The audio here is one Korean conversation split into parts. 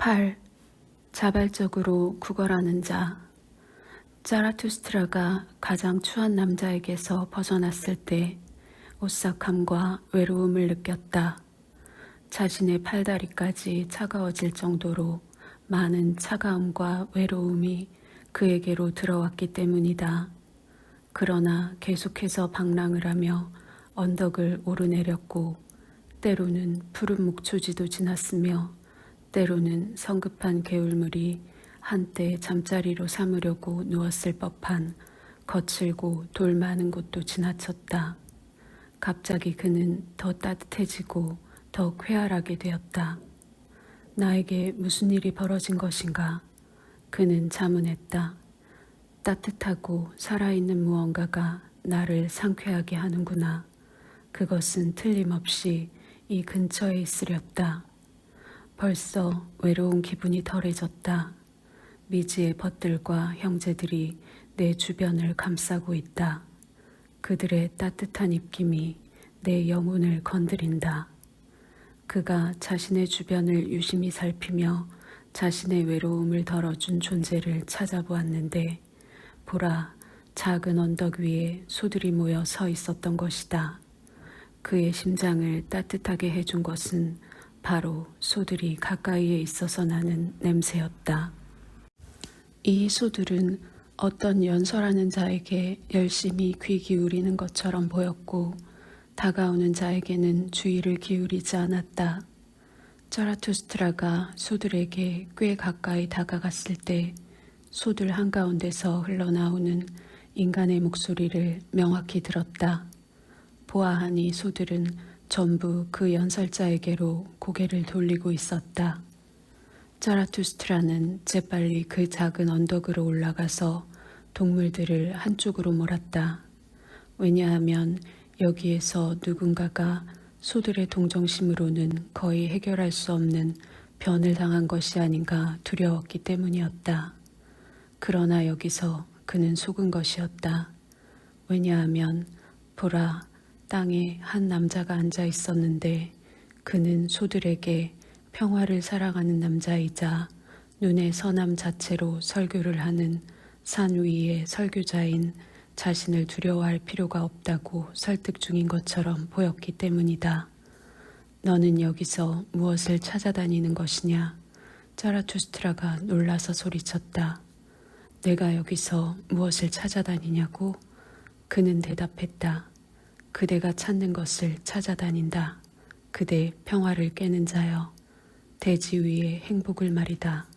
8. 자발적으로 구걸하는 자. 자라투스트라가 가장 추한 남자에게서 벗어났을 때 오싹함과 외로움을 느꼈다. 자신의 팔다리까지 차가워질 정도로 많은 차가움과 외로움이 그에게로 들어왔기 때문이다. 그러나 계속해서 방랑을 하며 언덕을 오르내렸고 때로는 푸른 목초지도 지났으며 때로는 성급한 개울물이 한때 잠자리로 삼으려고 누웠을 법한 거칠고 돌 많은 곳도 지나쳤다. 갑자기 그는 더 따뜻해지고 더욱 쾌활하게 되었다. 나에게 무슨 일이 벌어진 것인가? 그는 자문했다. 따뜻하고 살아있는 무언가가 나를 상쾌하게 하는구나. 그것은 틀림없이 이 근처에 있으렸다. 벌써 외로운 기분이 덜해졌다. 미지의 벗들과 형제들이 내 주변을 감싸고 있다. 그들의 따뜻한 입김이 내 영혼을 건드린다. 그가 자신의 주변을 유심히 살피며 자신의 외로움을 덜어준 존재를 찾아보았는데 보라, 작은 언덕 위에 소들이 모여 서 있었던 것이다. 그의 심장을 따뜻하게 해준 것은 바로 소들이 가까이에 있어서 나는 냄새였다. 이 소들은 어떤 연설하는 자에게 열심히 귀 기울이는 것처럼 보였고 다가오는 자에게는 주의를 기울이지 않았다. 자라투스트라가 소들에게 꽤 가까이 다가갔을 때 소들 한가운데서 흘러나오는 인간의 목소리를 명확히 들었다. 보아하니 소들은 전부 그 연설자에게로 고개를 돌리고 있었다. 자라투스트라는 재빨리 그 작은 언덕으로 올라가서 동물들을 한쪽으로 몰았다. 왜냐하면 여기에서 누군가가 소들의 동정심으로는 거의 해결할 수 없는 변을 당한 것이 아닌가 두려웠기 때문이었다. 그러나 여기서 그는 속은 것이었다. 왜냐하면 보라, 땅에 한 남자가 앉아 있었는데 그는 소들에게 평화를 사랑하는 남자이자 눈의 선함 자체로 설교를 하는 산 위의 설교자인 자신을 두려워할 필요가 없다고 설득 중인 것처럼 보였기 때문이다. 너는 여기서 무엇을 찾아다니는 것이냐? 자라투스트라가 놀라서 소리쳤다. 내가 여기서 무엇을 찾아다니냐고? 그는 대답했다. 그대가 찾는 것을 찾아다닌다. 그대 평화를 깨는 자여. 대지 위의 행복을 말이다.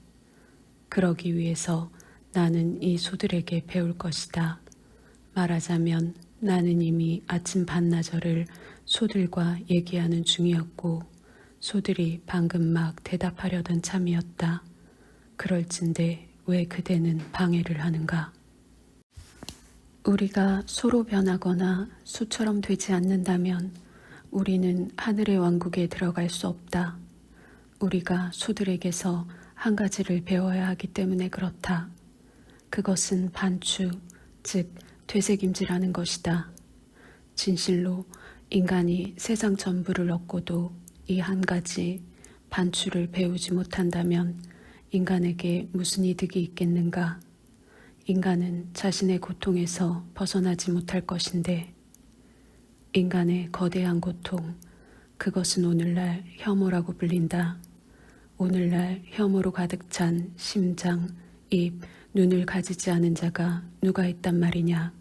그러기 위해서 나는 이 소들에게 배울 것이다. 말하자면 나는 이미 아침 반나절을 소들과 얘기하는 중이었고 소들이 방금 막 대답하려던 참이었다. 그럴진데 왜 그대는 방해를 하는가? 우리가 소로 변하거나 소처럼 되지 않는다면 우리는 하늘의 왕국에 들어갈 수 없다. 우리가 소들에게서 한 가지를 배워야 하기 때문에 그렇다. 그것은 반추, 즉 되새김질하는 것이다. 진실로 인간이 세상 전부를 얻고도 이 한 가지 반추를 배우지 못한다면 인간에게 무슨 이득이 있겠는가? 인간은 자신의 고통에서 벗어나지 못할 것인데 인간의 거대한 고통, 그것은 오늘날 혐오라고 불린다. 오늘날 혐오로 가득 찬 심장, 입, 눈을 가지지 않은 자가 누가 있단 말이냐.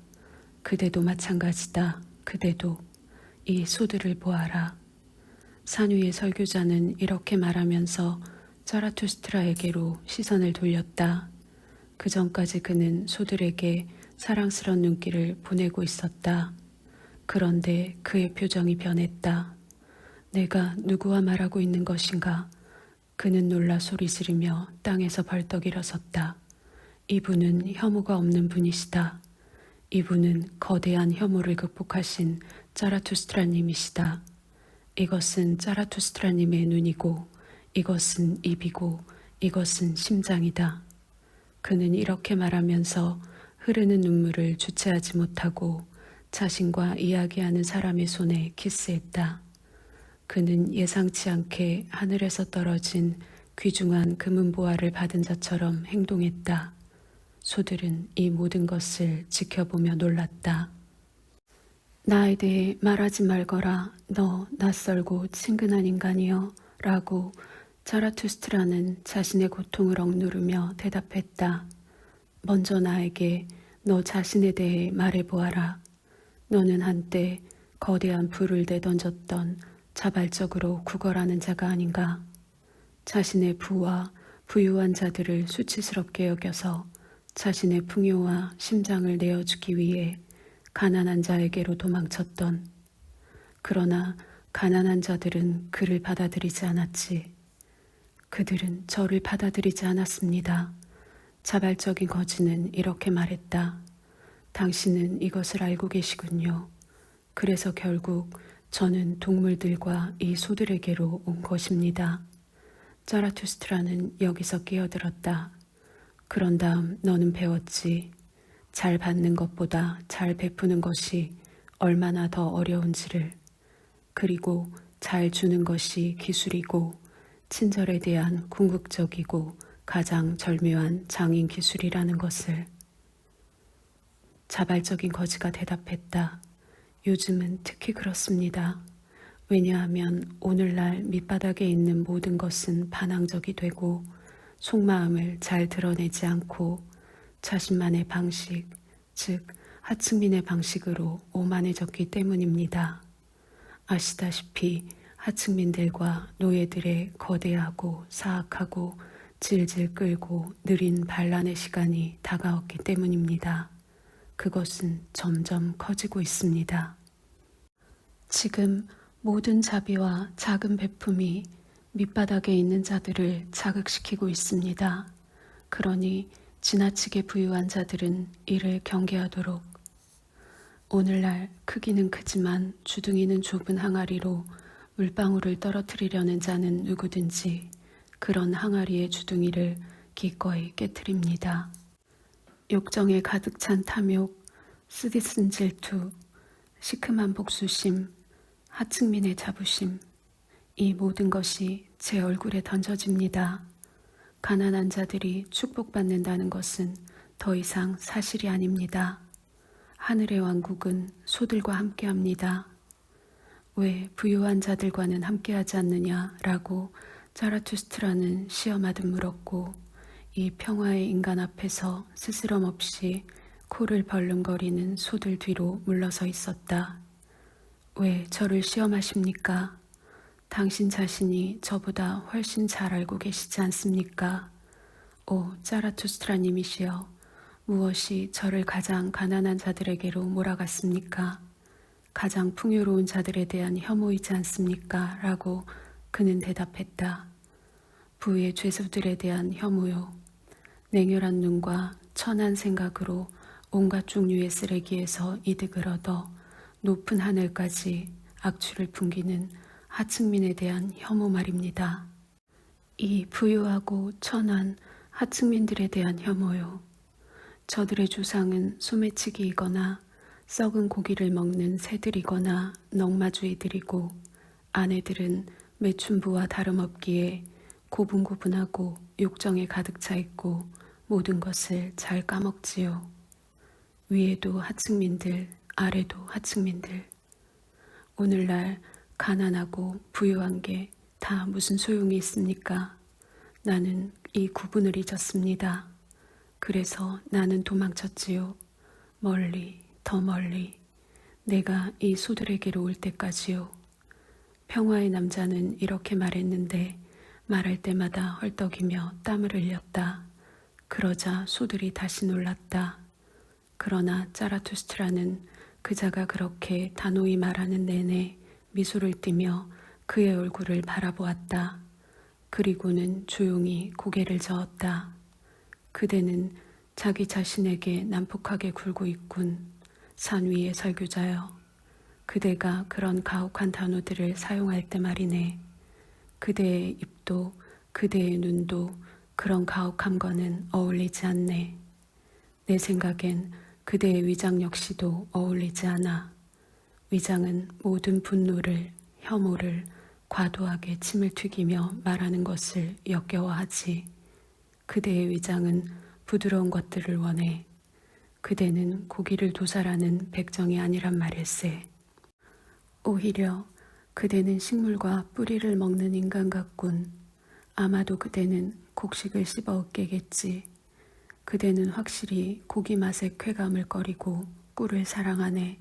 그대도 마찬가지다. 그대도. 이 소들을 보아라. 산 위의 설교자는 이렇게 말하면서 자라투스트라에게로 시선을 돌렸다. 그 전까지 그는 소들에게 사랑스런 눈길을 보내고 있었다. 그런데 그의 표정이 변했다. 내가 누구와 말하고 있는 것인가? 그는 놀라 소리 지르며 땅에서 벌떡 일어섰다. 이분은 혐오가 없는 분이시다. 이분은 거대한 혐오를 극복하신 자라투스트라님이시다. 이것은 자라투스트라님의 눈이고 이것은 입이고 이것은 심장이다. 그는 이렇게 말하면서 흐르는 눈물을 주체하지 못하고 자신과 이야기하는 사람의 손에 키스했다. 그는 예상치 않게 하늘에서 떨어진 귀중한 금은보화를 받은 자처럼 행동했다. 소들은 이 모든 것을 지켜보며 놀랐다. 나에 대해 말하지 말거라. 너 낯설고 친근한 인간이여 라고 자라투스트라는 자신의 고통을 억누르며 대답했다. 먼저 나에게 너 자신에 대해 말해보아라. 너는 한때 거대한 불을 내던졌던 자발적으로 구걸하는 자가 아닌가. 자신의 부와 부유한 자들을 수치스럽게 여겨서 자신의 풍요와 심장을 내어주기 위해 가난한 자에게로 도망쳤던. 그러나 가난한 자들은 그를 받아들이지 않았지. 그들은 저를 받아들이지 않았습니다. 자발적인 거지는 이렇게 말했다. 당신은 이것을 알고 계시군요. 그래서 결국 저는 동물들과 이 소들에게로 온 것입니다. 자라투스트라는 여기서 끼어들었다. 그런 다음 너는 배웠지. 잘 받는 것보다 잘 베푸는 것이 얼마나 더 어려운지를. 그리고 잘 주는 것이 기술이고 친절에 대한 궁극적이고 가장 절묘한 장인 기술이라는 것을. 자발적인 거지가 대답했다. 요즘은 특히 그렇습니다. 왜냐하면 오늘날 밑바닥에 있는 모든 것은 반항적이 되고 속마음을 잘 드러내지 않고 자신만의 방식, 즉 하층민의 방식으로 오만해졌기 때문입니다. 아시다시피 하층민들과 노예들의 거대하고 사악하고 질질 끌고 느린 반란의 시간이 다가왔기 때문입니다. 그것은 점점 커지고 있습니다. 지금 모든 자비와 작은 베품이 밑바닥에 있는 자들을 자극시키고 있습니다. 그러니 지나치게 부유한 자들은 이를 경계하도록. 오늘날 크기는 크지만 주둥이는 좁은 항아리로 물방울을 떨어뜨리려는 자는 누구든지 그런 항아리의 주둥이를 기꺼이 깨트립니다. 욕정에 가득 찬 탐욕, 쓰디쓴 질투, 시큼한 복수심, 하층민의 자부심, 이 모든 것이 제 얼굴에 던져집니다. 가난한 자들이 축복받는다는 것은 더 이상 사실이 아닙니다. 하늘의 왕국은 소들과 함께합니다. 왜 부유한 자들과는 함께하지 않느냐라고 자라투스트라는 시험하듯 물었고 이 평화의 인간 앞에서 스스럼 없이 코를 벌름거리는 소들 뒤로 물러서 있었다. 왜 저를 시험하십니까? 당신 자신이 저보다 훨씬 잘 알고 계시지 않습니까? 오 자라투스트라님이시여, 무엇이 저를 가장 가난한 자들에게로 몰아갔습니까? 가장 풍요로운 자들에 대한 혐오이지 않습니까? 라고 그는 대답했다. 부의 죄수들에 대한 혐오요. 냉혈한 눈과 천한 생각으로 온갖 종류의 쓰레기에서 이득을 얻어 높은 하늘까지 악취를 풍기는 하층민에 대한 혐오 말입니다. 이 부유하고 천한 하층민들에 대한 혐오요. 저들의 조상은 소매치기이거나 썩은 고기를 먹는 새들이거나 넝마주이들이고 아내들은 매춘부와 다름없기에 고분고분하고 욕정에 가득 차 있고 모든 것을 잘 까먹지요. 위에도 하층민들, 아래도 하층민들. 오늘날 가난하고 부유한 게 다 무슨 소용이 있습니까? 나는 이 구분을 잊었습니다. 그래서 나는 도망쳤지요. 멀리, 더 멀리. 내가 이 소들에게로 올 때까지요. 평화의 남자는 이렇게 말했는데 말할 때마다 헐떡이며 땀을 흘렸다. 그러자 소들이 다시 놀랐다. 그러나 자라투스트라는 그자가 그렇게 단호히 말하는 내내 미소를 띠며 그의 얼굴을 바라보았다. 그리고는 조용히 고개를 저었다. 그대는 자기 자신에게 난폭하게 굴고 있군. 산 위의 설교자여. 그대가 그런 가혹한 단어들을 사용할 때 말이네. 그대의 입도 그대의 눈도 그런 가혹함과는 어울리지 않네. 내 생각엔 그대의 위장 역시도 어울리지 않아. 위장은 모든 분노를, 혐오를, 과도하게 침을 튀기며 말하는 것을 역겨워하지. 그대의 위장은 부드러운 것들을 원해. 그대는 고기를 도살하는 백정이 아니란 말일세. 오히려 그대는 식물과 뿌리를 먹는 인간 같군. 아마도 그대는 곡식을 씹어 으깨겠지. 그대는 확실히 고기 맛의 쾌감을 꺼리고 꿀을 사랑하네.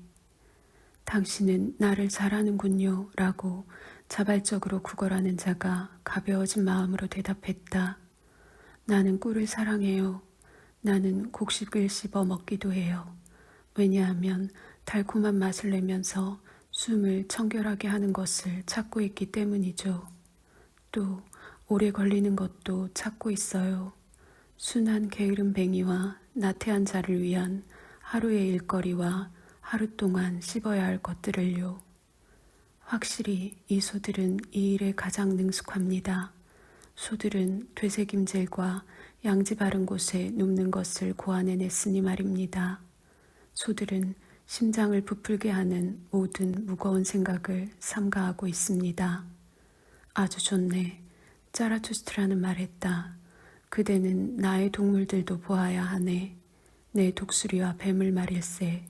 당신은 나를 잘 아는군요. 라고 자발적으로 구걸하는 자가 가벼워진 마음으로 대답했다. 나는 꿀을 사랑해요. 나는 곡식을 씹어 먹기도 해요. 왜냐하면 달콤한 맛을 내면서 숨을 청결하게 하는 것을 찾고 있기 때문이죠. 또 오래 걸리는 것도 찾고 있어요. 순한 게으름 뱅이와 나태한 자를 위한 하루의 일거리와 하루 동안 씹어야 할 것들을요. 확실히 이 소들은 이 일에 가장 능숙합니다. 소들은 되새김질과 양지 바른 곳에 눕는 것을 고안해냈으니 말입니다. 소들은 심장을 부풀게 하는 모든 무거운 생각을 삼가하고 있습니다. 아주 좋네. 자라투스트라는 말했다. 그대는 나의 동물들도 보아야 하네. 내 독수리와 뱀을 말일세.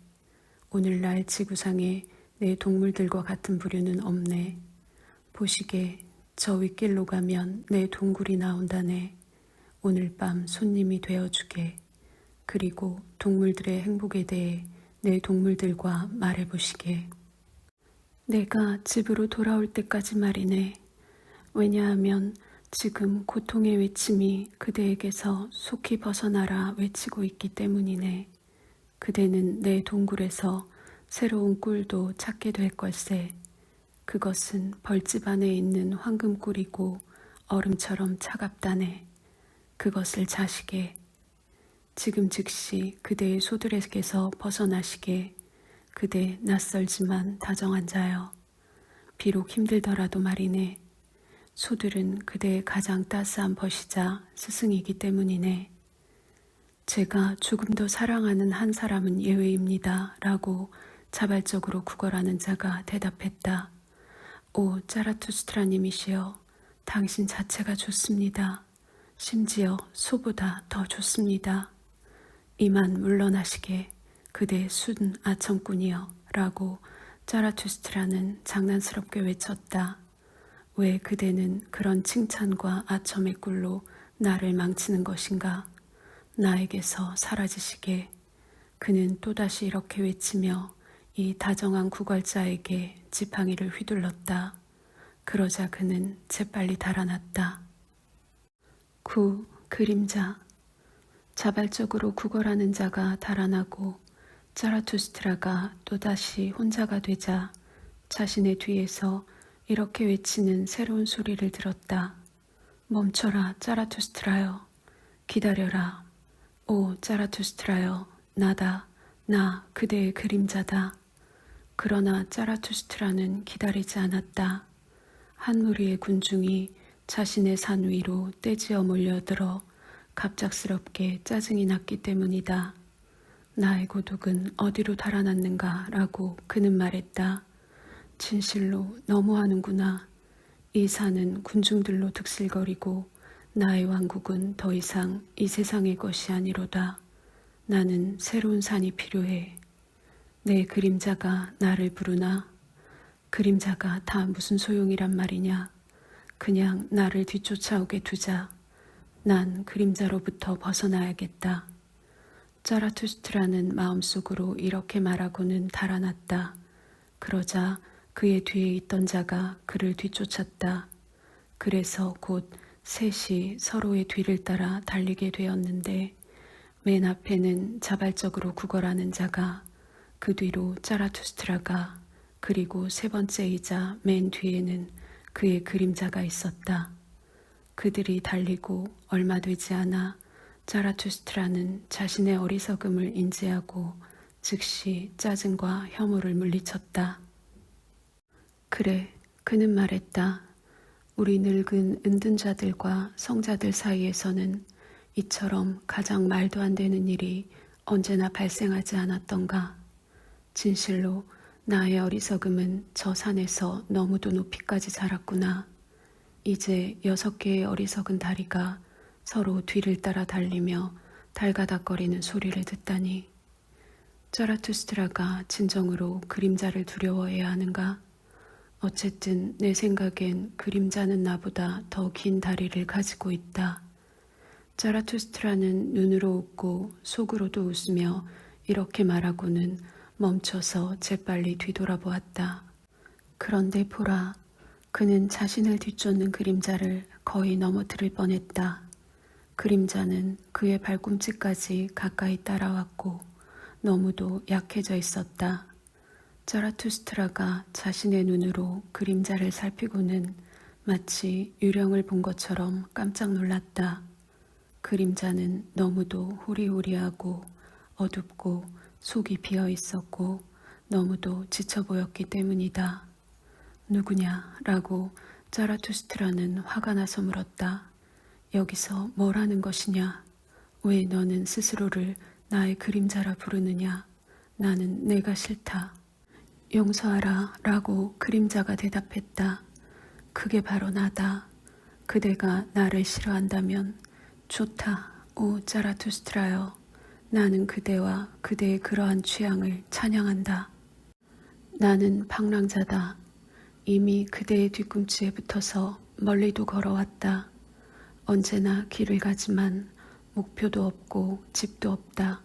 오늘날 지구상에 내 동물들과 같은 부류는 없네. 보시게 저 윗길로 가면 내 동굴이 나온다네. 오늘 밤 손님이 되어주게. 그리고 동물들의 행복에 대해 내 동물들과 말해보시게. 내가 집으로 돌아올 때까지 말이네. 왜냐하면 지금 고통의 외침이 그대에게서 속히 벗어나라 외치고 있기 때문이네. 그대는 내 동굴에서 새로운 꿀도 찾게 될 걸세. 그것은 벌집 안에 있는 황금꿀이고 얼음처럼 차갑다네. 그것을 자시게. 지금 즉시 그대의 소들에게서 벗어나시게. 그대 낯설지만 다정한 자여. 비록 힘들더라도 말이네. 소들은 그대의 가장 따스한 벗이자 스승이기 때문이네. 제가 조금 더 사랑하는 한 사람은 예외입니다. 라고 자발적으로 구걸하는 자가 대답했다. 오 자라투스트라님이시여, 당신 자체가 좋습니다. 심지어 소보다 더 좋습니다. 이만 물러나시게. 그대 순 아청꾼이여. 라고 자라투스트라는 장난스럽게 외쳤다. 왜 그대는 그런 칭찬과 아첨의 꿀로 나를 망치는 것인가? 나에게서 사라지시게. 그는 또다시 이렇게 외치며 이 다정한 구걸자에게 지팡이를 휘둘렀다. 그러자 그는 재빨리 달아났다. 9. 그림자. 자발적으로 구걸하는 자가 달아나고 자라투스트라가 또다시 혼자가 되자 자신의 뒤에서 이렇게 외치는 새로운 소리를 들었다. 멈춰라 자라투스트라여. 기다려라. 오 자라투스트라여. 나다. 나 그대의 그림자다. 그러나 자라투스트라는 기다리지 않았다. 한 무리의 군중이 자신의 산 위로 떼지어 몰려들어 갑작스럽게 짜증이 났기 때문이다. 나의 고독은 어디로 달아났는가 라고 그는 말했다. 진실로 너무하는구나. 이 산은 군중들로 득실거리고 나의 왕국은 더 이상 이 세상의 것이 아니로다. 나는 새로운 산이 필요해. 내 그림자가 나를 부르나? 그림자가 다 무슨 소용이란 말이냐. 그냥 나를 뒤쫓아오게 두자. 난 그림자로부터 벗어나야겠다. 자라투스트라는 마음속으로 이렇게 말하고는 달아났다. 그러자 그의 뒤에 있던 자가 그를 뒤쫓았다. 그래서 곧 셋이 서로의 뒤를 따라 달리게 되었는데 맨 앞에는 자발적으로 구걸하는 자가, 그 뒤로 자라투스트라가, 그리고 세 번째이자 맨 뒤에는 그의 그림자가 있었다. 그들이 달리고 얼마 되지 않아 자라투스트라는 자신의 어리석음을 인지하고 즉시 짜증과 혐오를 물리쳤다. 그래, 그는 말했다. 우리 늙은 은둔자들과 성자들 사이에서는 이처럼 가장 말도 안 되는 일이 언제나 발생하지 않았던가. 진실로 나의 어리석음은 저 산에서 너무도 높이까지 자랐구나. 이제 6개의 어리석은 다리가 서로 뒤를 따라 달리며 달가닥거리는 소리를 듣다니. 자라투스트라가 진정으로 그림자를 두려워해야 하는가? 어쨌든 내 생각엔 그림자는 나보다 더 긴 다리를 가지고 있다. 자라투스트라는 눈으로 웃고 속으로도 웃으며 이렇게 말하고는 멈춰서 재빨리 뒤돌아보았다. 그런데 보라, 그는 자신을 뒤쫓는 그림자를 거의 넘어뜨릴 뻔했다. 그림자는 그의 발꿈치까지 가까이 따라왔고 너무도 약해져 있었다. 자라투스트라가 자신의 눈으로 그림자를 살피고는 마치 유령을 본 것처럼 깜짝 놀랐다. 그림자는 너무도 호리호리하고 어둡고 속이 비어 있었고 너무도 지쳐 보였기 때문이다. 누구냐? 라고 자라투스트라는 화가 나서 물었다. 여기서 뭘 하는 것이냐? 왜 너는 스스로를 나의 그림자라 부르느냐? 나는 내가 싫다. 용서하라 라고 그림자가 대답했다. 그게 바로 나다. 그대가 나를 싫어한다면 좋다. 오 자라투스트라여. 나는 그대와 그대의 그러한 취향을 찬양한다. 나는 방랑자다. 이미 그대의 뒤꿈치에 붙어서 멀리도 걸어왔다. 언제나 길을 가지만 목표도 없고 집도 없다.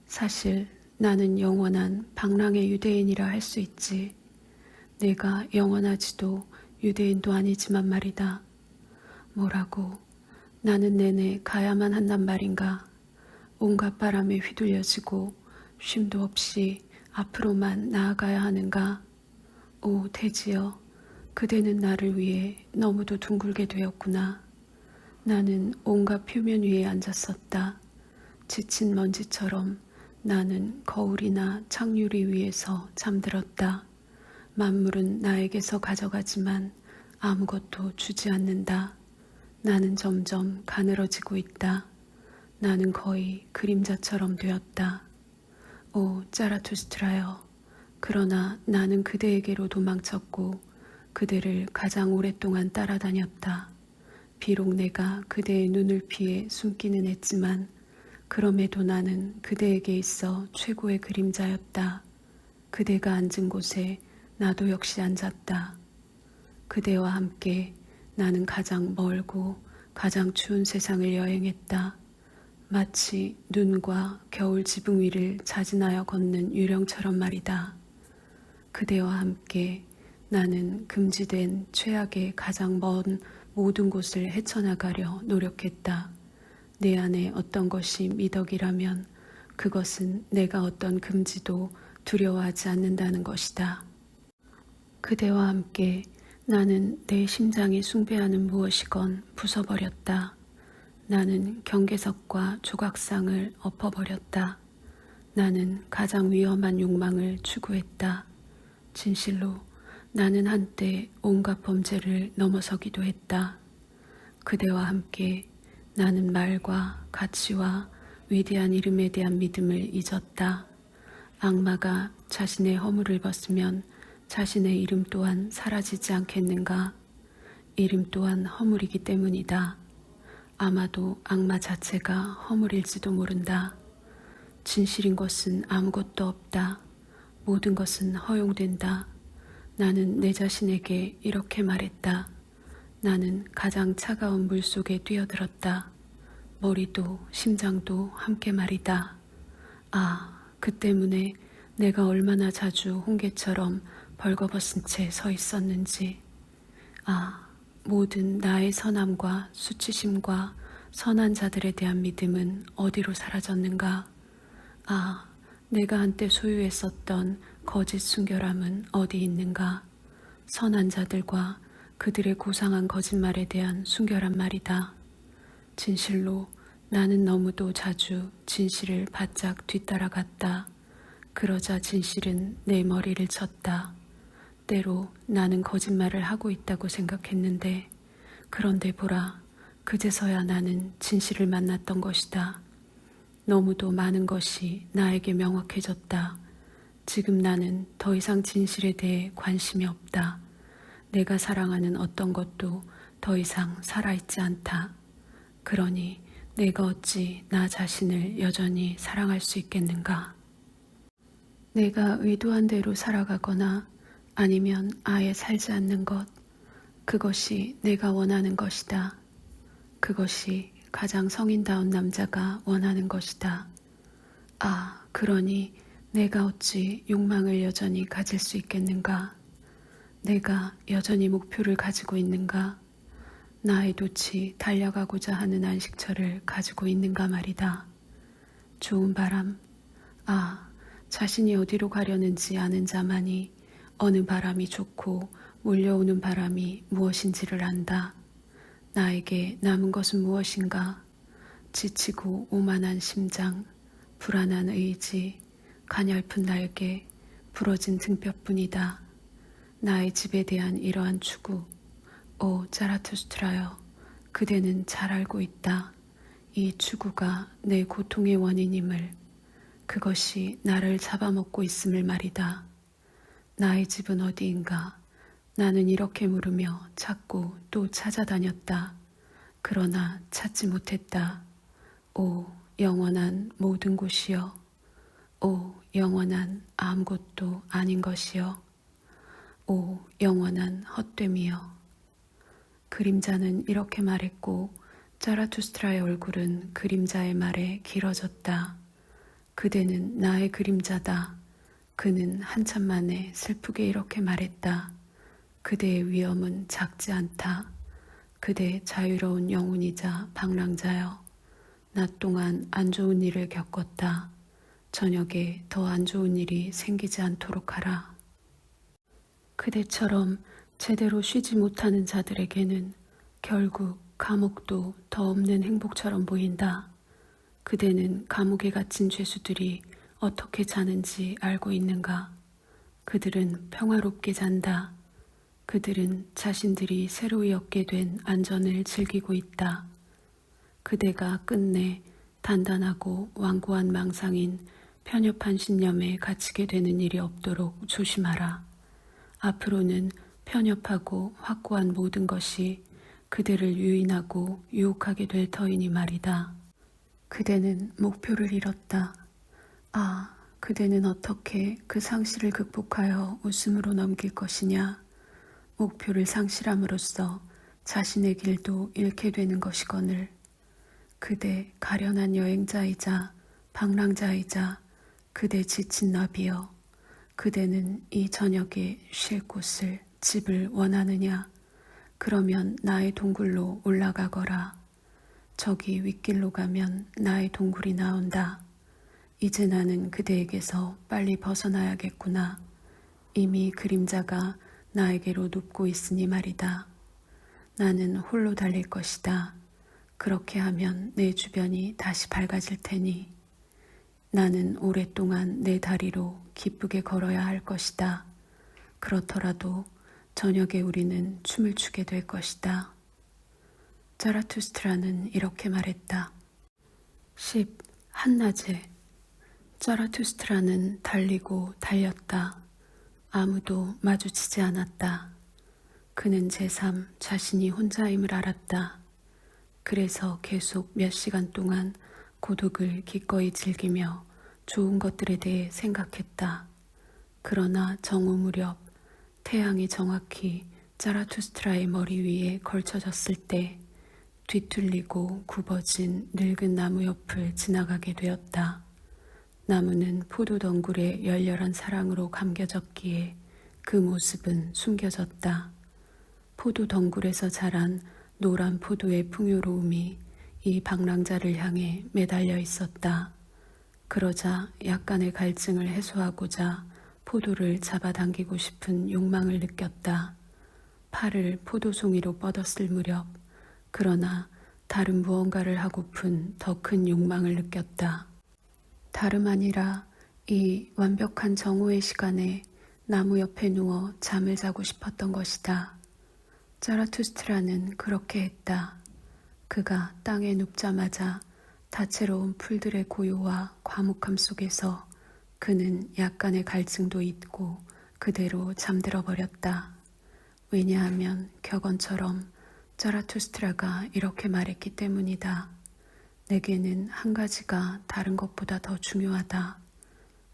사실 나는 영원한 방랑의 유대인이라 할 수 있지. 내가 영원하지도 유대인도 아니지만 말이다. 뭐라고? 나는 내내 가야만 한단 말인가? 온갖 바람에 휘둘려지고 쉼도 없이 앞으로만 나아가야 하는가? 오 대지여, 그대는 나를 위해 너무도 둥글게 되었구나. 나는 온갖 표면 위에 앉았었다. 지친 먼지처럼 나는 거울이나 창유리 위에서 잠들었다. 만물은 나에게서 가져가지만 아무것도 주지 않는다. 나는 점점 가늘어지고 있다. 나는 거의 그림자처럼 되었다. 오 자라투스트라여. 그러나 나는 그대에게로 도망쳤고 그대를 가장 오랫동안 따라다녔다. 비록 내가 그대의 눈을 피해 숨기는 했지만 그럼에도 나는 그대에게 있어 최고의 그림자였다. 그대가 앉은 곳에 나도 역시 앉았다. 그대와 함께 나는 가장 멀고 가장 추운 세상을 여행했다. 마치 눈과 겨울 지붕 위를 자진하여 걷는 유령처럼 말이다. 그대와 함께 나는 금지된 최악의 가장 먼 모든 곳을 헤쳐나가려 노력했다. 내 안에 어떤 것이 미덕이라면 그것은 내가 어떤 금지도 두려워하지 않는다는 것이다. 그대와 함께 나는 내 심장이 숭배하는 무엇이건 부숴버렸다. 나는 경계석과 조각상을 엎어버렸다. 나는 가장 위험한 욕망을 추구했다. 진실로 나는 한때 온갖 범죄를 넘어서기도 했다. 그대와 함께 나는 말과 가치와 위대한 이름에 대한 믿음을 잊었다. 악마가 자신의 허물을 벗으면 자신의 이름 또한 사라지지 않겠는가? 이름 또한 허물이기 때문이다. 아마도 악마 자체가 허물일지도 모른다. 진실인 것은 아무것도 없다. 모든 것은 허용된다. 나는 내 자신에게 이렇게 말했다. 나는 가장 차가운 물 속에 뛰어들었다. 머리도 심장도 함께 말이다. 아, 그 때문에 내가 얼마나 자주 홍게처럼 벌거벗은 채 서 있었는지. 아, 모든 나의 선함과 수치심과 선한 자들에 대한 믿음은 어디로 사라졌는가? 아, 내가 한때 소유했었던 거짓 순결함은 어디 있는가? 선한 자들과 그들의 고상한 거짓말에 대한 순결한 말이다. 진실로 나는 너무도 자주 진실을 바짝 뒤따라갔다. 그러자 진실은 내 머리를 쳤다. 때로 나는 거짓말을 하고 있다고 생각했는데, 그런데 보라, 그제서야 나는 진실을 만났던 것이다. 너무도 많은 것이 나에게 명확해졌다. 지금 나는 더 이상 진실에 대해 관심이 없다. 내가 사랑하는 어떤 것도 더 이상 살아있지 않다. 그러니 내가 어찌 나 자신을 여전히 사랑할 수 있겠는가? 내가 의도한 대로 살아가거나 아니면 아예 살지 않는 것, 그것이 내가 원하는 것이다. 그것이 가장 성인다운 남자가 원하는 것이다. 아, 그러니 내가 어찌 욕망을 여전히 가질 수 있겠는가? 내가 여전히 목표를 가지고 있는가? 나의 돛이 달려가고자 하는 안식처를 가지고 있는가 말이다. 좋은 바람. 아, 자신이 어디로 가려는지 아는 자만이 어느 바람이 좋고 몰려오는 바람이 무엇인지를 안다. 나에게 남은 것은 무엇인가? 지치고 오만한 심장, 불안한 의지, 가냘픈 날개, 부러진 등뼈뿐이다. 나의 집에 대한 이러한 추구. 오 자라투스트라여, 그대는 잘 알고 있다. 이 추구가 내 고통의 원인임을, 그것이 나를 잡아먹고 있음을 말이다. 나의 집은 어디인가? 나는 이렇게 물으며 찾고 또 찾아다녔다. 그러나 찾지 못했다. 오 영원한 모든 곳이여, 오 영원한 아무것도 아닌 것이여, 오 영원한 헛됨이여. 그림자는 이렇게 말했고 자라투스트라의 얼굴은 그림자의 말에 길어졌다. 그대는 나의 그림자다. 그는 한참 만에 슬프게 이렇게 말했다. 그대의 위엄은 작지 않다. 그대 자유로운 영혼이자 방랑자여. 낮 동안 안 좋은 일을 겪었다. 저녁에 더 안 좋은 일이 생기지 않도록 하라. 그대처럼 제대로 쉬지 못하는 자들에게는 결국 감옥도 더 없는 행복처럼 보인다. 그대는 감옥에 갇힌 죄수들이 어떻게 자는지 알고 있는가? 그들은 평화롭게 잔다. 그들은 자신들이 새로이 얻게 된 안전을 즐기고 있다. 그대가 끝내 단단하고 완고한 망상인 편협한 신념에 갇히게 되는 일이 없도록 조심하라. 앞으로는 편협하고 확고한 모든 것이 그대를 유인하고 유혹하게 될 터이니 말이다. 그대는 목표를 잃었다. 아, 그대는 어떻게 그 상실을 극복하여 웃음으로 넘길 것이냐? 목표를 상실함으로써 자신의 길도 잃게 되는 것이거늘. 그대 가련한 여행자이자 방랑자이자 그대 지친 나비여, 그대는 이 저녁에 쉴 곳을, 집을 원하느냐? 그러면 나의 동굴로 올라가거라. 저기 윗길로 가면 나의 동굴이 나온다. 이제 나는 그대에게서 빨리 벗어나야겠구나. 이미 그림자가 나에게로 눕고 있으니 말이다. 나는 홀로 달릴 것이다. 그렇게 하면 내 주변이 다시 밝아질 테니. 나는 오랫동안 내 다리로 기쁘게 걸어야 할 것이다. 그렇더라도 저녁에 우리는 춤을 추게 될 것이다. 자라투스트라는 이렇게 말했다. 10. 한낮에 자라투스트라는 달리고 달렸다. 아무도 마주치지 않았다. 그는 제3 자신이 혼자임을 알았다. 그래서 계속 몇 시간 동안 고독을 기꺼이 즐기며 좋은 것들에 대해 생각했다. 그러나 정오 무렵 태양이 정확히 자라투스트라의 머리 위에 걸쳐졌을 때 뒤틀리고 굽어진 늙은 나무 옆을 지나가게 되었다. 나무는 포도 덩굴의 열렬한 사랑으로 감겨졌기에 그 모습은 숨겨졌다. 포도 덩굴에서 자란 노란 포도의 풍요로움이 이 방랑자를 향해 매달려 있었다. 그러자 약간의 갈증을 해소하고자 포도를 잡아당기고 싶은 욕망을 느꼈다. 팔을 포도송이로 뻗었을 무렵, 그러나 다른 무언가를 하고픈 더 큰 욕망을 느꼈다. 다름 아니라 이 완벽한 정오의 시간에 나무 옆에 누워 잠을 자고 싶었던 것이다. 자라투스트라는 그렇게 했다. 그가 땅에 눕자마자 다채로운 풀들의 고요와 과묵함 속에서 그는 약간의 갈증도 잊고 그대로 잠들어 버렸다. 왜냐하면 격언처럼 자라투스트라가 이렇게 말했기 때문이다. 내게는 한 가지가 다른 것보다 더 중요하다.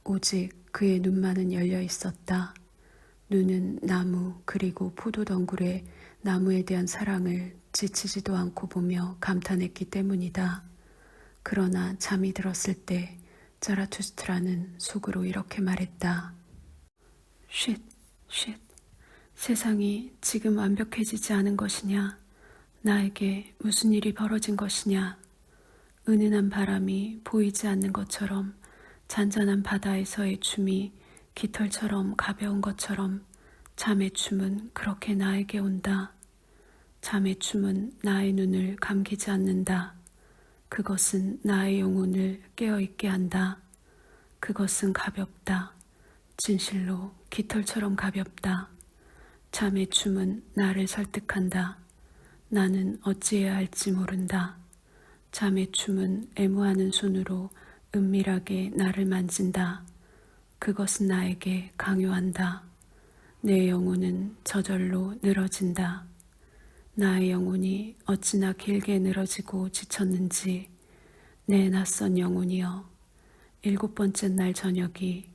오직 그의 눈만은 열려 있었다. 눈은 나무 그리고 포도덩굴의 나무에 대한 사랑을 지치지도 않고 보며 감탄했기 때문이다. 그러나 잠이 들었을 때 자라투스트라는 속으로 이렇게 말했다. 쉿, 쉿. 세상이 지금 완벽해지지 않은 것이냐? 나에게 무슨 일이 벌어진 것이냐? 은은한 바람이 보이지 않는 것처럼 잔잔한 바다에서의 춤이 깃털처럼 가벼운 것처럼 잠의 춤은 그렇게 나에게 온다. 잠의 춤은 나의 눈을 감기지 않는다. 그것은 나의 영혼을 깨어있게 한다. 그것은 가볍다. 진실로 깃털처럼 가볍다. 잠의 춤은 나를 설득한다. 나는 어찌해야 할지 모른다. 잠의 춤은 애무하는 손으로 은밀하게 나를 만진다. 그것은 나에게 강요한다. 내 영혼은 저절로 늘어진다. 나의 영혼이 어찌나 길게 늘어지고 지쳤는지 내 낯선 영혼이여 7번째 날 저녁이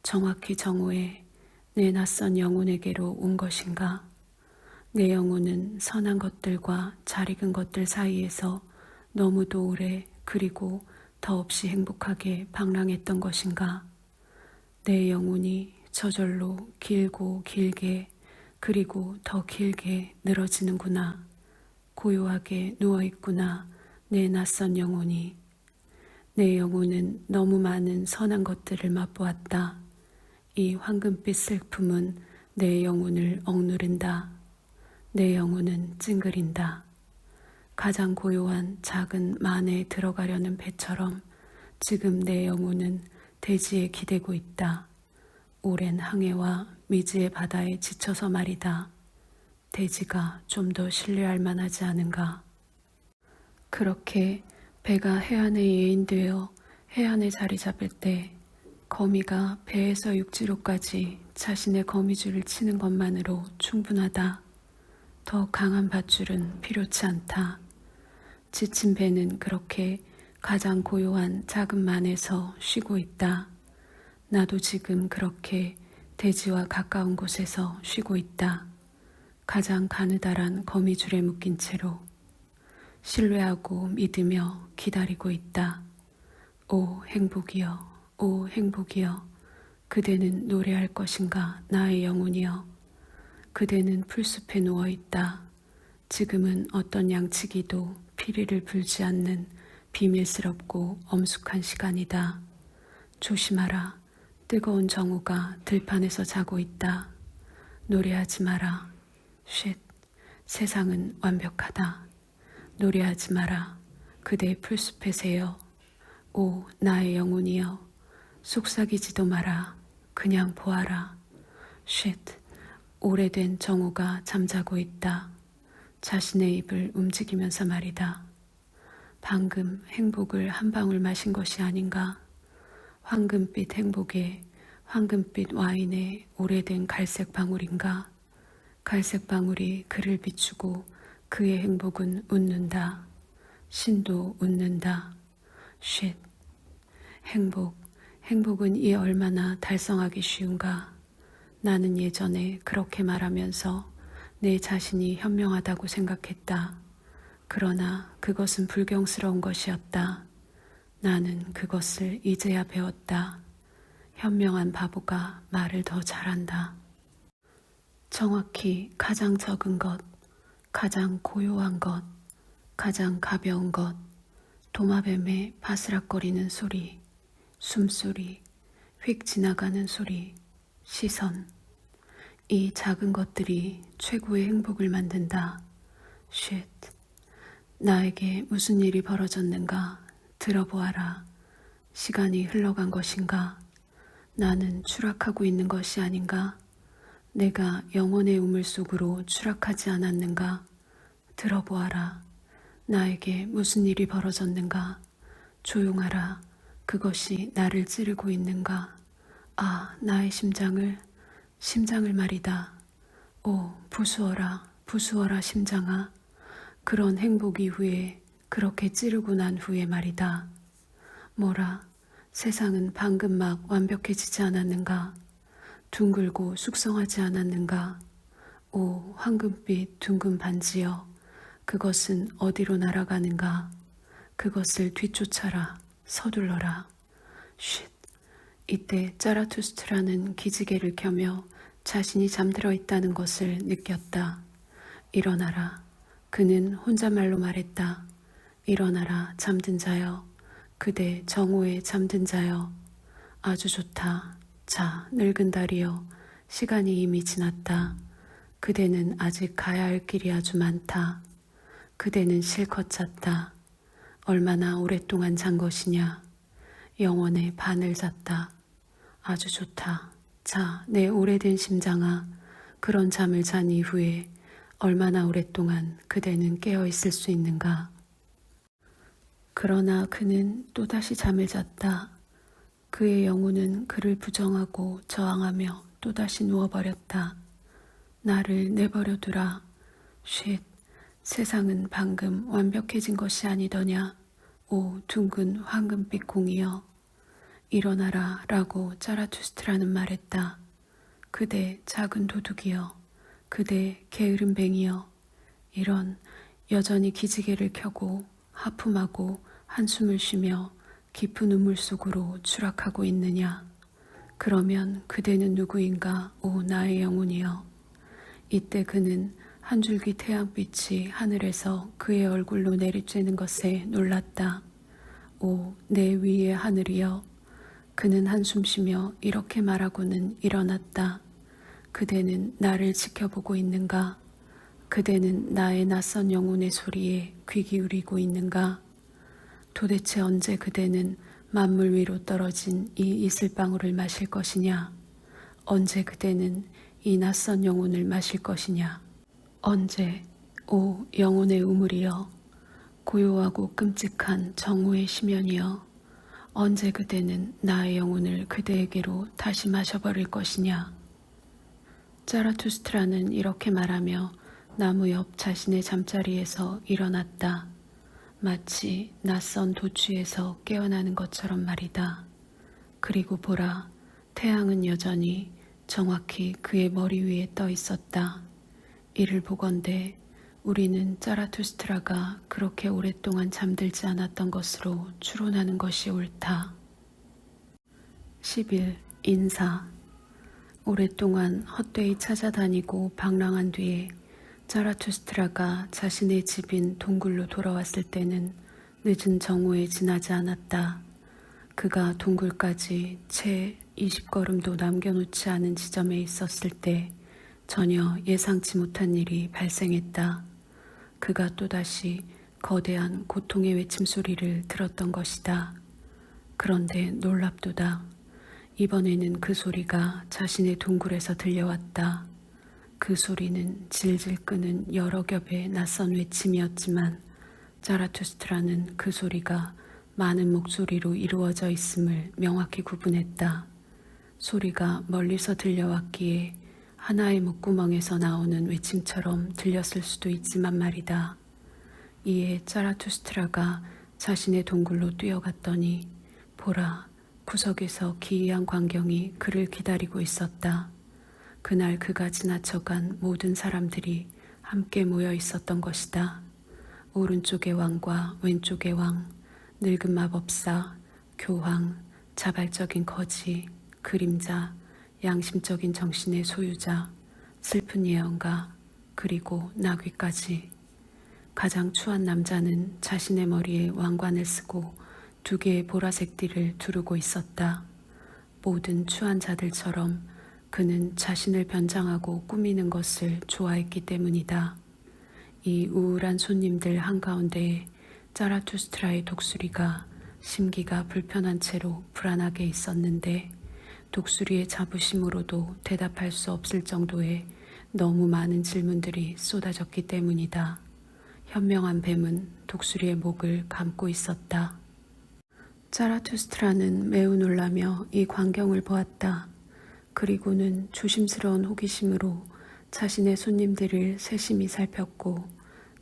정확히 정오에 내 낯선 영혼에게로 온 것인가? 내 영혼은 선한 것들과 잘 익은 것들 사이에서 너무도 오래 그리고 더없이 행복하게 방랑했던 것인가? 내 영혼이 저절로 길고 길게 그리고 더 길게 늘어지는구나. 고요하게 누워있구나. 내 낯선 영혼이. 내 영혼은 너무 많은 선한 것들을 맛보았다. 이 황금빛 슬픔은 내 영혼을 억누른다. 내 영혼은 찡그린다. 가장 고요한 작은 만에 들어가려는 배처럼 지금 내 영혼은 대지에 기대고 있다. 오랜 항해와 미지의 바다에 지쳐서 말이다. 대지가 좀 더 신뢰할 만하지 않은가. 그렇게 배가 해안에 예인되어 해안에 자리 잡을 때 거미가 배에서 육지로까지 자신의 거미줄을 치는 것만으로 충분하다. 더 강한 밧줄은 필요치 않다. 지친 배는 그렇게 가장 고요한 작은 만에서 쉬고 있다. 나도 지금 그렇게 대지와 가까운 곳에서 쉬고 있다. 가장 가느다란 거미줄에 묶인 채로 신뢰하고 믿으며 기다리고 있다. 오 행복이여, 오 행복이여, 그대는 노래할 것인가 나의 영혼이여. 그대는 풀숲에 누워있다. 지금은 어떤 양치기도 피리를 불지 않는 비밀스럽고 엄숙한 시간이다. 조심하라. 뜨거운 정오가 들판에서 자고 있다. 노래하지 마라. 쉿. 세상은 완벽하다. 노래하지 마라. 그대의 풀숲에 새여. 오 나의 영혼이여. 속삭이지도 마라. 그냥 보아라. 쉿. 오래된 정오가 잠자고 있다. 자신의 입을 움직이면서 말이다. 방금 행복을 한 방울 마신 것이 아닌가. 황금빛 행복에 황금빛 와인의 오래된 갈색 방울인가. 갈색 방울이 그를 비추고 그의 행복은 웃는다. 신도 웃는다. 쉿. 행복은 이 얼마나 달성하기 쉬운가. 나는 예전에 그렇게 말하면서 내 자신이 현명하다고 생각했다. 그러나 그것은 불경스러운 것이었다. 나는 그것을 이제야 배웠다. 현명한 바보가 말을 더 잘한다. 정확히 가장 적은 것, 가장 고요한 것, 가장 가벼운 것, 도마뱀의 바스락거리는 소리, 숨소리, 휙 지나가는 소리, 시선. 이 작은 것들이 최고의 행복을 만든다. 쉿. 나에게 무슨 일이 벌어졌는가 들어보아라. 시간이 흘러간 것인가? 나는 추락하고 있는 것이 아닌가? 내가 영혼의 우물 속으로 추락하지 않았는가? 들어보아라. 나에게 무슨 일이 벌어졌는가? 조용하라. 그것이 나를 찌르고 있는가? 아, 나의 심장을 말이다. 오, 부수어라, 부수어라 심장아. 그런 행복 이후에, 그렇게 찌르고 난 후에 말이다. 뭐라, 세상은 방금 막 완벽해지지 않았는가? 둥글고 숙성하지 않았는가? 오, 황금빛 둥근 반지여, 그것은 어디로 날아가는가? 그것을 뒤쫓아라, 서둘러라. 쉿. 이때 짜라투스트라는 기지개를 켜며 자신이 잠들어 있다는 것을 느꼈다. 일어나라. 그는 혼잣말로 말했다. 일어나라, 잠든 자여. 그대 정오에 잠든 자여. 아주 좋다. 자, 늙은 달이여. 시간이 이미 지났다. 그대는 아직 가야 할 길이 아주 많다. 그대는 실컷 잤다. 얼마나 오랫동안 잔 것이냐. 영원의 반을 잤다. 아주 좋다. 자, 내 오래된 심장아. 그런 잠을 잔 이후에 얼마나 오랫동안 그대는 깨어 있을 수 있는가. 그러나 그는 또다시 잠을 잤다. 그의 영혼은 그를 부정하고 저항하며 또다시 누워버렸다. 나를 내버려두라. 쉿. 세상은 방금 완벽해진 것이 아니더냐. 오, 둥근 황금빛 공이여. 일어나라 라고 짜라투스트라는 말했다. 그대 작은 도둑이여. 그대 게으른 뱅이여. 이런, 여전히 기지개를 켜고 하품하고 한숨을 쉬며 깊은 우물 속으로 추락하고 있느냐. 그러면 그대는 누구인가, 오 나의 영혼이여. 이때 그는 한 줄기 태양빛이 하늘에서 그의 얼굴로 내리쬐는 것에 놀랐다. 오, 내 위의 하늘이여. 그는 한숨 쉬며 이렇게 말하고는 일어났다. 그대는 나를 지켜보고 있는가? 그대는 나의 낯선 영혼의 소리에 귀 기울이고 있는가? 도대체 언제 그대는 만물 위로 떨어진 이 이슬방울을 마실 것이냐? 언제 그대는 이 낯선 영혼을 마실 것이냐? 언제, 오 영혼의 우물이여, 고요하고 끔찍한 정오의 심연이여, 언제 그대는 나의 영혼을 그대에게로 다시 마셔버릴 것이냐? 짜라투스트라는 이렇게 말하며 나무 옆 자신의 잠자리에서 일어났다. 마치 낯선 도취에서 깨어나는 것처럼 말이다. 그리고 보라, 태양은 여전히 정확히 그의 머리 위에 떠 있었다. 이를 보건대 우리는 짜라투스트라가 그렇게 오랫동안 잠들지 않았던 것으로 추론하는 것이 옳다. 10일 인사. 오랫동안 헛되이 찾아다니고 방랑한 뒤에 짜라투스트라가 자신의 집인 동굴로 돌아왔을 때는 늦은 정오에 지나지 않았다. 그가 동굴까지 채 20걸음도 남겨놓지 않은 지점에 있었을 때 전혀 예상치 못한 일이 발생했다. 그가 또다시 거대한 고통의 외침소리를 들었던 것이다. 그런데 놀랍도다. 이번에는 그 소리가 자신의 동굴에서 들려왔다. 그 소리는 질질 끄는 여러 겹의 낯선 외침이었지만 짜라투스트라는 그 소리가 많은 목소리로 이루어져 있음을 명확히 구분했다. 소리가 멀리서 들려왔기에 하나의 목구멍에서 나오는 외침처럼 들렸을 수도 있지만 말이다. 이에 짜라투스트라가 자신의 동굴로 뛰어갔더니 보라, 구석에서 기이한 광경이 그를 기다리고 있었다. 그날 그가 지나쳐간 모든 사람들이 함께 모여 있었던 것이다. 오른쪽의 왕과 왼쪽의 왕, 늙은 마법사, 교황, 자발적인 거지, 그림자, 양심적인 정신의 소유자, 슬픈 예언가, 그리고 나귀까지. 가장 추한 남자는 자신의 머리에 왕관을 쓰고 2개의 보라색 띠를 두르고 있었다. 모든 추한 자들처럼 그는 자신을 변장하고 꾸미는 것을 좋아했기 때문이다. 이 우울한 손님들 한가운데에 짜라투스트라의 독수리가 심기가 불편한 채로 불안하게 있었는데 독수리의 자부심으로도 대답할 수 없을 정도의 너무 많은 질문들이 쏟아졌기 때문이다. 현명한 뱀은 독수리의 목을 감고 있었다. 자라투스트라는 매우 놀라며 이 광경을 보았다. 그리고는 조심스러운 호기심으로 자신의 손님들을 세심히 살폈고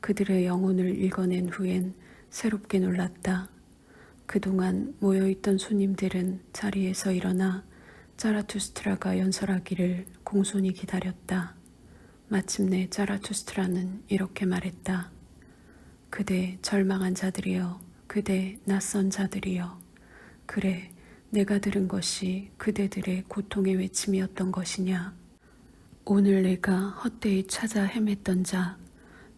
그들의 영혼을 읽어낸 후엔 새롭게 놀랐다. 그동안 모여있던 손님들은 자리에서 일어나 자라투스트라가 연설하기를 공손히 기다렸다. 마침내 자라투스트라는 이렇게 말했다. 그대 절망한 자들이여, 그대 낯선 자들이여. 그래, 내가 들은 것이 그대들의 고통의 외침이었던 것이냐. 오늘 내가 헛되이 찾아 헤맸던 자,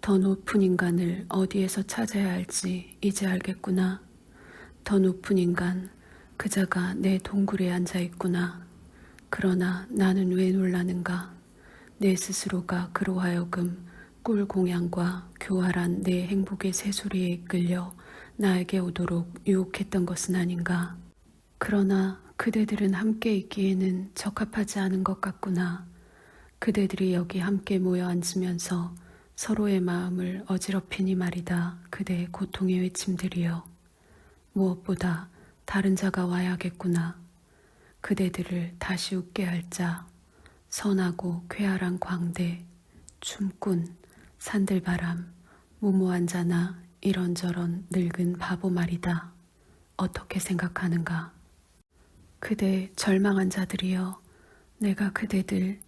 더 높은 인간을 어디에서 찾아야 할지 이제 알겠구나. 더 높은 인간, 그 자가 내 동굴에 앉아 있구나. 그러나 나는 왜 놀라는가? 내 스스로가 그로 하여금 꿀 공양과 교활한 내 행복의 새소리에 이끌려 나에게 오도록 유혹했던 것은 아닌가? 그러나 그대들은 함께 있기에는 적합하지 않은 것 같구나. 그대들이 여기 함께 모여 앉으면서 서로의 마음을 어지럽히니 말이다. 그대의 고통의 외침들이여. 무엇보다 다른 자가 와야겠구나. 그대들을 다시 웃게 할 자, 선하고 쾌활한 광대, 춤꾼, 산들바람, 무모한 자나 이런저런 늙은 바보 말이다. 어떻게 생각하는가? 그대 절망한 자들이여, 내가 그대들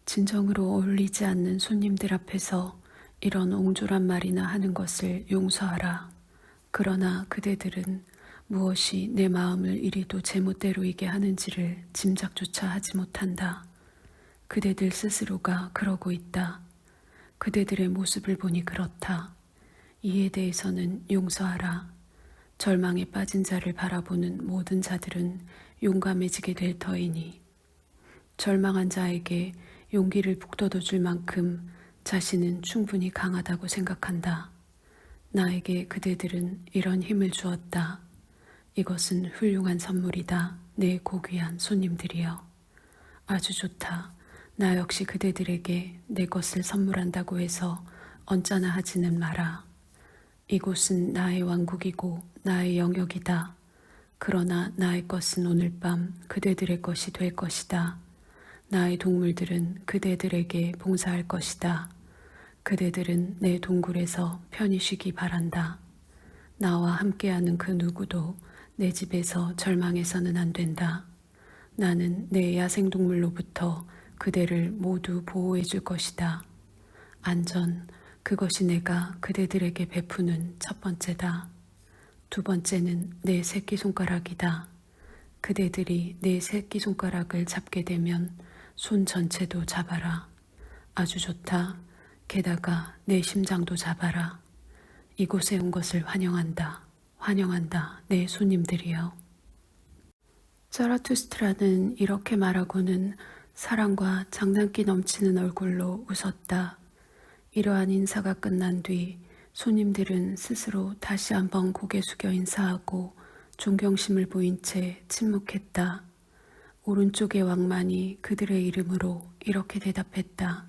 진정으로 어울리지 않는 손님들 앞에서 이런 옹졸한 말이나 하는 것을 용서하라. 그러나 그대들은 무엇이 내 마음을 이리도 제멋대로 이게 하는지를 짐작조차 하지 못한다. 그대들 스스로가 그러고 있다. 그대들의 모습을 보니 그렇다. 이에 대해서는 용서하라. 절망에 빠진 자를 바라보는 모든 자들은 용감해지게 될 터이니 절망한 자에게 용기를 북돋워 줄 만큼 자신은 충분히 강하다고 생각한다. 나에게 그대들은 이런 힘을 주었다. 이것은 훌륭한 선물이다. 내 고귀한 손님들이여. 아주 좋다. 나 역시 그대들에게 내 것을 선물한다고 해서 언짢아 하지는 마라. 이곳은 나의 왕국이고 나의 영역이다. 그러나 나의 것은 오늘 밤 그대들의 것이 될 것이다. 나의 동물들은 그대들에게 봉사할 것이다. 그대들은 내 동굴에서 편히 쉬기 바란다. 나와 함께하는 그 누구도 내 집에서 절망해서는 안 된다. 나는 내 야생동물로부터 그대를 모두 보호해 줄 것이다. 안전, 그것이 내가 그대들에게 베푸는 첫 번째다. 두 번째는 내 새끼손가락이다. 그대들이 내 새끼손가락을 잡게 되면 손 전체도 잡아라. 아주 좋다. 게다가 내 심장도 잡아라. 이곳에 온 것을 환영한다. 환영한다. 내 손님들이여. 자라투스트라는 이렇게 말하고는 사랑과 장난기 넘치는 얼굴로 웃었다. 이러한 인사가 끝난 뒤 손님들은 스스로 다시 한번 고개 숙여 인사하고 존경심을 보인 채 침묵했다. 오른쪽의 왕만이 그들의 이름으로 이렇게 대답했다.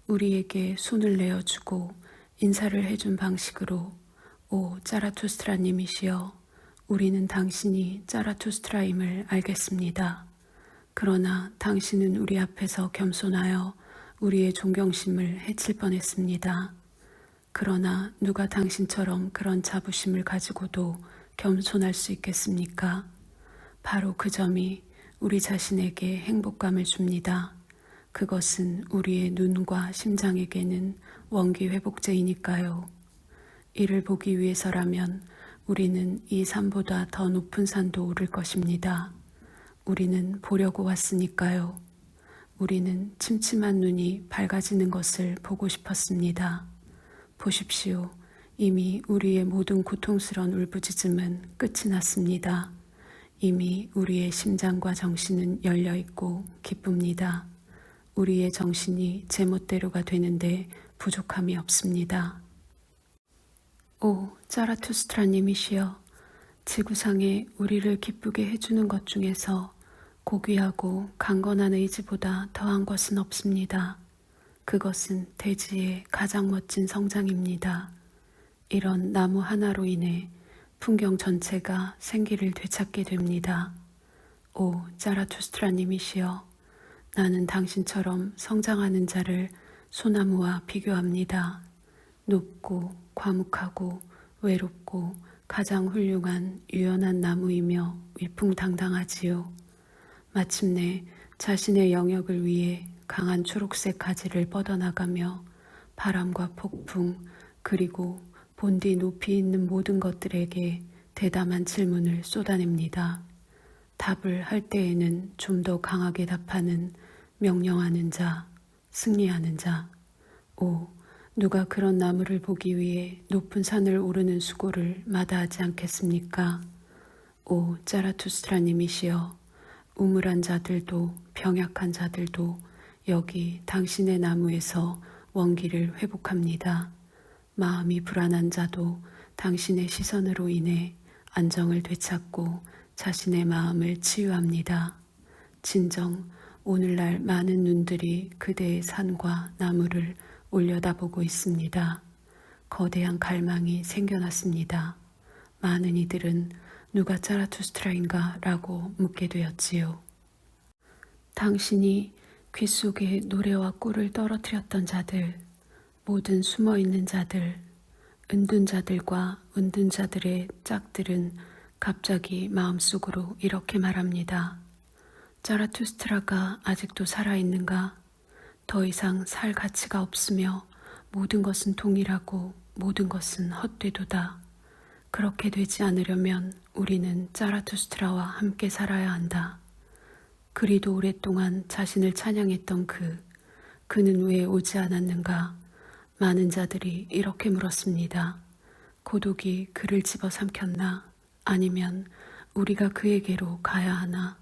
우리에게 손을 내어주고 인사를 해준 방식으로 오 자라투스트라님이시여, 우리는 당신이 자라투스트라임을 알겠습니다. 그러나 당신은 우리 앞에서 겸손하여 우리의 존경심을 해칠 뻔했습니다. 그러나 누가 당신처럼 그런 자부심을 가지고도 겸손할 수 있겠습니까? 바로 그 점이 우리 자신에게 행복감을 줍니다. 그것은 우리의 눈과 심장에게는 원기 회복제이니까요. 이를 보기 위해서라면 우리는 이 산보다 더 높은 산도 오를 것입니다. 우리는 보려고 왔으니까요. 우리는 침침한 눈이 밝아지는 것을 보고 싶었습니다. 보십시오. 이미 우리의 모든 고통스러운 울부짖음은 끝이 났습니다. 이미 우리의 심장과 정신은 열려있고 기쁩니다. 우리의 정신이 제멋대로가 되는데 부족함이 없습니다. 오 자라투스트라님이시여, 지구상에 우리를 기쁘게 해주는 것 중에서 고귀하고 강건한 의지보다 더한 것은 없습니다. 그것은 대지의 가장 멋진 성장입니다. 이런 나무 하나로 인해 풍경 전체가 생기를 되찾게 됩니다. 오 자라투스트라님이시여, 나는 당신처럼 성장하는 자를 소나무와 비교합니다. 높고 과묵하고 외롭고 가장 훌륭한 유연한 나무이며 위풍당당하지요. 마침내 자신의 영역을 위해 강한 초록색 가지를 뻗어나가며 바람과 폭풍 그리고 본디 높이 있는 모든 것들에게 대담한 질문을 쏟아냅니다. 답을 할 때에는 좀 더 강하게 답하는 명령하는 자, 승리하는 자. 오, 누가 그런 나무를 보기 위해 높은 산을 오르는 수고를 마다하지 않겠습니까? 오 자라투스트라님이시여, 우물한 자들도 병약한 자들도 여기 당신의 나무에서 원기를 회복합니다. 마음이 불안한 자도 당신의 시선으로 인해 안정을 되찾고 자신의 마음을 치유합니다. 진정 오늘날 많은 눈들이 그대의 산과 나무를 올려다보고 있습니다. 거대한 갈망이 생겨났습니다. 많은 이들은 누가 자라투스트라인가 라고 묻게 되었지요. 당신이 귀 속에 노래와 꿀을 떨어뜨렸던 자들, 모든 숨어있는 자들, 은둔 자들과 은둔 자들의 짝들은 갑자기 마음속으로 이렇게 말합니다. 자라투스트라가 아직도 살아있는가? 더 이상 살 가치가 없으며 모든 것은 동일하고 모든 것은 헛되도다. 그렇게 되지 않으려면 우리는 자라투스트라와 함께 살아야 한다. 그리도 오랫동안 자신을 찬양했던 그는 왜 오지 않았는가? 많은 자들이 이렇게 물었습니다. 고독이 그를 집어삼켰나? 아니면 우리가 그에게로 가야 하나?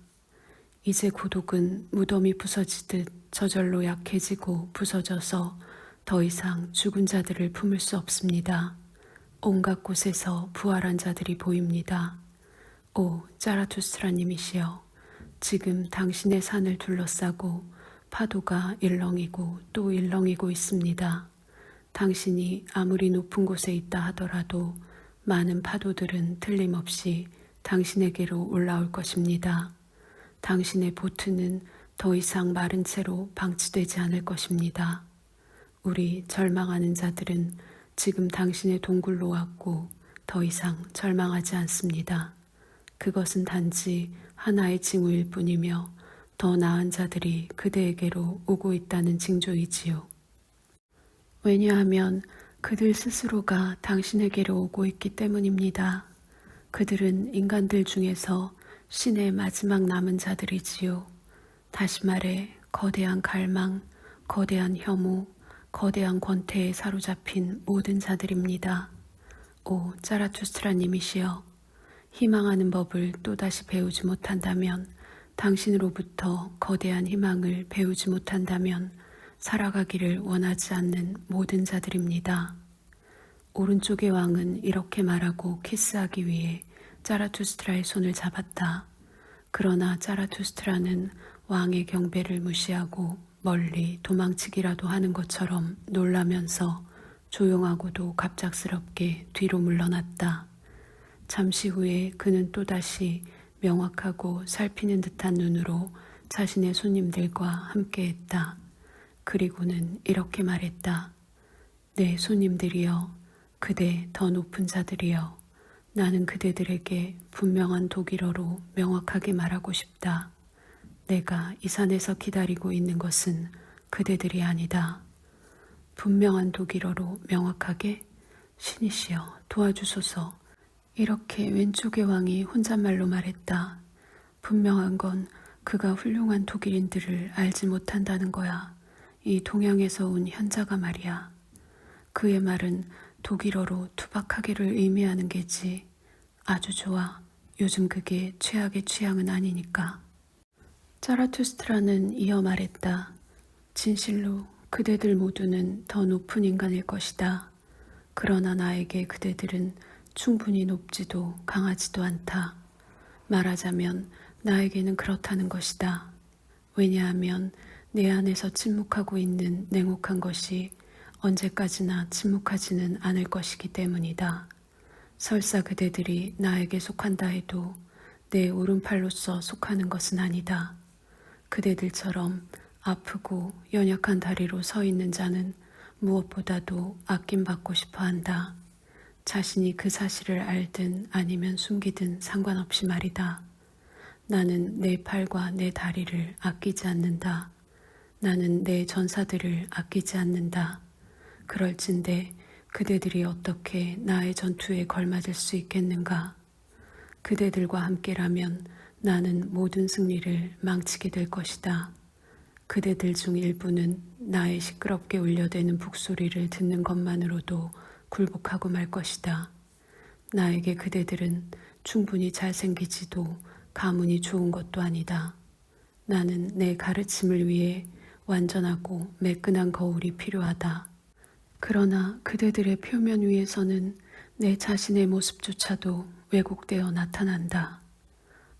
이제 고독은 무덤이 부서지듯 저절로 약해지고 부서져서 더 이상 죽은 자들을 품을 수 없습니다. 온갖 곳에서 부활한 자들이 보입니다. 오 자라투스트라님이시여, 지금 당신의 산을 둘러싸고 파도가 일렁이고 또 일렁이고 있습니다. 당신이 아무리 높은 곳에 있다 하더라도 많은 파도들은 틀림없이 당신에게로 올라올 것입니다. 당신의 보트는 더 이상 마른 채로 방치되지 않을 것입니다. 우리 절망하는 자들은 지금 당신의 동굴로 왔고 더 이상 절망하지 않습니다. 그것은 단지 하나의 징후일 뿐이며 더 나은 자들이 그대에게로 오고 있다는 징조이지요. 왜냐하면 그들 스스로가 당신에게로 오고 있기 때문입니다. 그들은 인간들 중에서 신의 마지막 남은 자들이지요. 다시 말해 거대한 갈망, 거대한 혐오, 거대한 권태에 사로잡힌 모든 자들입니다. 오 자라투스트라님이시여, 희망하는 법을 또다시 배우지 못한다면, 당신으로부터 거대한 희망을 배우지 못한다면 살아가기를 원하지 않는 모든 자들입니다. 오른쪽의 왕은 이렇게 말하고 키스하기 위해 자라투스트라의 손을 잡았다. 그러나 자라투스트라는 왕의 경배를 무시하고 멀리 도망치기라도 하는 것처럼 놀라면서 조용하고도 갑작스럽게 뒤로 물러났다. 잠시 후에 그는 또다시 명확하고 살피는 듯한 눈으로 자신의 손님들과 함께했다. 그리고는 이렇게 말했다. 내 손님들이여, 그대 더 높은 자들이여, 나는 그대들에게 분명한 독일어로 명확하게 말하고 싶다. 내가 이 산에서 기다리고 있는 것은 그대들이 아니다. 분명한 독일어로 명확하게? 신이시여 도와주소서. 이렇게 왼쪽의 왕이 혼잣말로 말했다. 분명한 건 그가 훌륭한 독일인들을 알지 못한다는 거야. 이 동양에서 온 현자가 말이야. 그의 말은 독일어로 투박하게를 의미하는 게지. 아주 좋아. 요즘 그게 최악의 취향은 아니니까. 자라투스트라는 이어 말했다. 진실로 그대들 모두는 더 높은 인간일 것이다. 그러나 나에게 그대들은 충분히 높지도 강하지도 않다. 말하자면 나에게는 그렇다는 것이다. 왜냐하면 내 안에서 침묵하고 있는 냉혹한 것이 언제까지나 침묵하지는 않을 것이기 때문이다. 설사 그대들이 나에게 속한다 해도 내 오른팔로서 속하는 것은 아니다. 그대들처럼 아프고 연약한 다리로 서 있는 자는 무엇보다도 아낌받고 싶어 한다. 자신이 그 사실을 알든 아니면 숨기든 상관없이 말이다. 나는 내 팔과 내 다리를 아끼지 않는다. 나는 내 전사들을 아끼지 않는다. 그럴진데 그대들이 어떻게 나의 전투에 걸맞을 수 있겠는가? 그대들과 함께라면 나는 모든 승리를 망치게 될 것이다. 그대들 중 일부는 나의 시끄럽게 울려대는 북소리를 듣는 것만으로도 굴복하고 말 것이다. 나에게 그대들은 충분히 잘생기지도 가문이 좋은 것도 아니다. 나는 내 가르침을 위해 완전하고 매끈한 거울이 필요하다. 그러나 그대들의 표면 위에서는 내 자신의 모습조차도 왜곡되어 나타난다.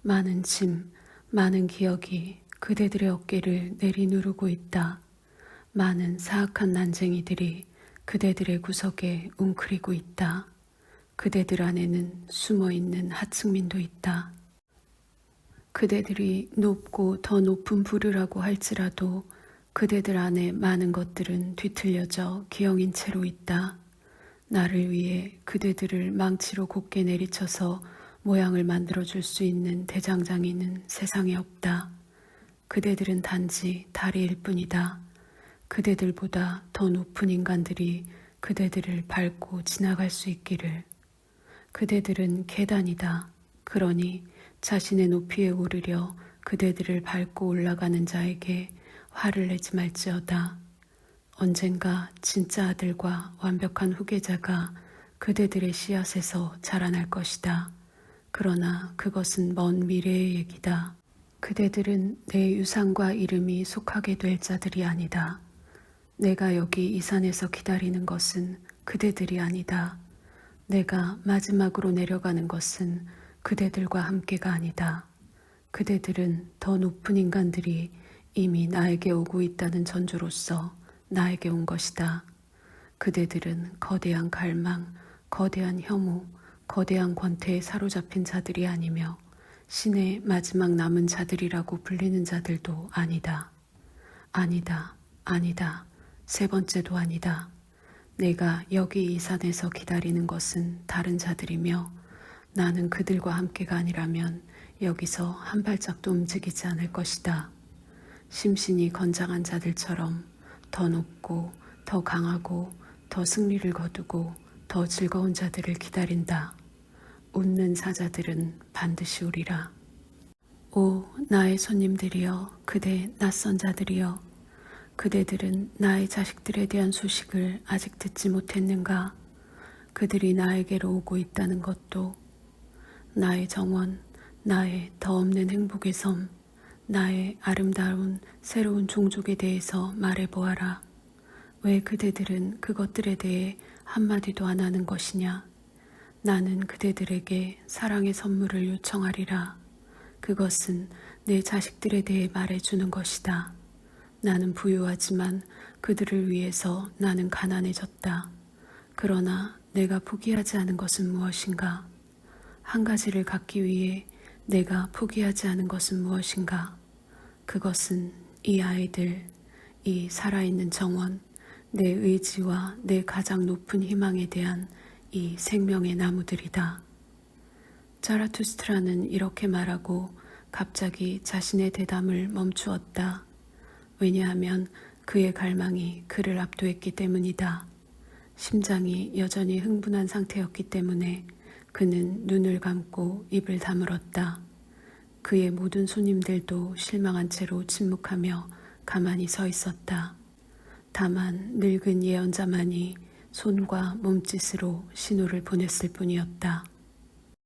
많은 짐, 많은 기억이 그대들의 어깨를 내리누르고 있다. 많은 사악한 난쟁이들이 그대들의 구석에 웅크리고 있다. 그대들 안에는 숨어있는 하층민도 있다. 그대들이 높고 더 높은 부류라고 할지라도 그대들 안에 많은 것들은 뒤틀려져 기형인 채로 있다. 나를 위해 그대들을 망치로 곱게 내리쳐서 모양을 만들어줄 수 있는 대장장이는 세상에 없다. 그대들은 단지 다리일 뿐이다. 그대들보다 더 높은 인간들이 그대들을 밟고 지나갈 수 있기를. 그대들은 계단이다. 그러니 자신의 높이에 오르려 그대들을 밟고 올라가는 자에게 화를 내지 말지어다. 언젠가 진짜 아들과 완벽한 후계자가 그대들의 씨앗에서 자라날 것이다. 그러나 그것은 먼 미래의 얘기다. 그대들은 내 유산과 이름이 속하게 될 자들이 아니다. 내가 여기 이 산에서 기다리는 것은 그대들이 아니다. 내가 마지막으로 내려가는 것은 그대들과 함께가 아니다. 그대들은 더 높은 인간들이 이미 나에게 오고 있다는 전조로서 나에게 온 것이다. 그대들은 거대한 갈망, 거대한 혐오, 거대한 권태에 사로잡힌 자들이 아니며 신의 마지막 남은 자들이라고 불리는 자들도 아니다. 아니다. 아니다. 세 번째도 아니다. 내가 여기 이 산에서 기다리는 것은 다른 자들이며 나는 그들과 함께가 아니라면 여기서 한 발짝도 움직이지 않을 것이다. 심신이 건장한 자들처럼 더 높고 더 강하고 더 승리를 거두고 더 즐거운 자들을 기다린다. 웃는 사자들은 반드시 오리라. 오 나의 손님들이여, 그대 낯선 자들이여, 그대들은 나의 자식들에 대한 소식을 아직 듣지 못했는가? 그들이 나에게로 오고 있다는 것도. 나의 정원, 나의 더 없는 행복의 섬, 나의 아름다운 새로운 종족에 대해서 말해보아라. 왜 그대들은 그것들에 대해 한마디도 안 하는 것이냐? 나는 그대들에게 사랑의 선물을 요청하리라. 그것은 내 자식들에 대해 말해주는 것이다. 나는 부유하지만 그들을 위해서 나는 가난해졌다. 그러나 내가 포기하지 않은 것은 무엇인가? 한 가지를 갖기 위해 내가 포기하지 않은 것은 무엇인가? 그것은 이 아이들, 이 살아있는 정원, 내 의지와 내 가장 높은 희망에 대한 이 생명의 나무들이다. 자라투스트라는 이렇게 말하고 갑자기 자신의 대담을 멈추었다. 왜냐하면 그의 갈망이 그를 압도했기 때문이다. 심장이 여전히 흥분한 상태였기 때문에 그는 눈을 감고 입을 다물었다. 그의 모든 손님들도 실망한 채로 침묵하며 가만히 서 있었다. 다만 늙은 예언자만이 손과 몸짓으로 신호를 보냈을 뿐이었다.